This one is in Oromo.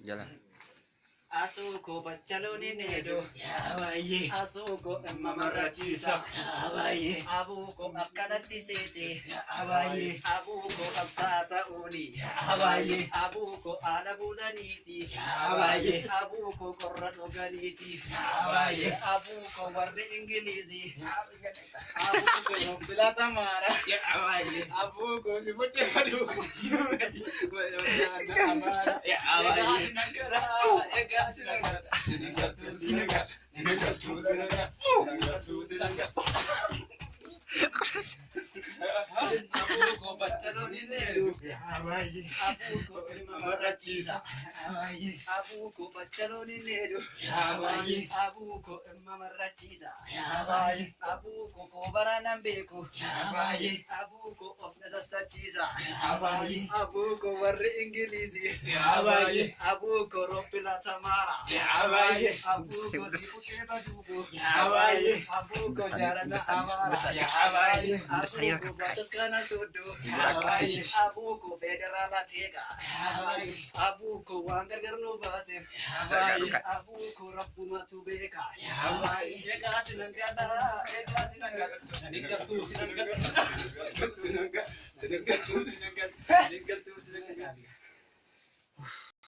Jalan. Asuko bacaloni nedo. Ya baye. Asuko mamarachisa. Ya baye. Abuko akanati sete. Ya baye. Abuko absata uni. Ya baye. Abuko anabudaniti. Ya baye. Abuko korrano ganiti. Ya baye. Abuko warre ingilizi. Abuko bilata mara. Ya baye. Abuko sibuti hadu. Ya baye. Sinaga. Sinaga. Abuko bacaloni nedo. Ya baye. Abuko mamarachisa. Ya baye. Abuko bacaloni nedo. Ya baye. Abuko mamarachisa. Ya baye. Abuko kobarana mbeko. Ya baye. Abuko ofnasastachisa. Ya baye. Abuko warre ingilizi. Ya baye. Abuko ropila tamara. Ya baye. Abuko sipute badugo. Ya baye. Abuko jarana amara. Ya baye. Abuko batas kana sudu. Ya baye. Abuko federala tega. Ya baye. Abuko wangar garnu base. Ya baye. Abuko rabbuma tubeka. Ya baye. Ega sinangada. Ega sinangada. Ningatu sinangada. Sinangada. Sinangada. Sinangada.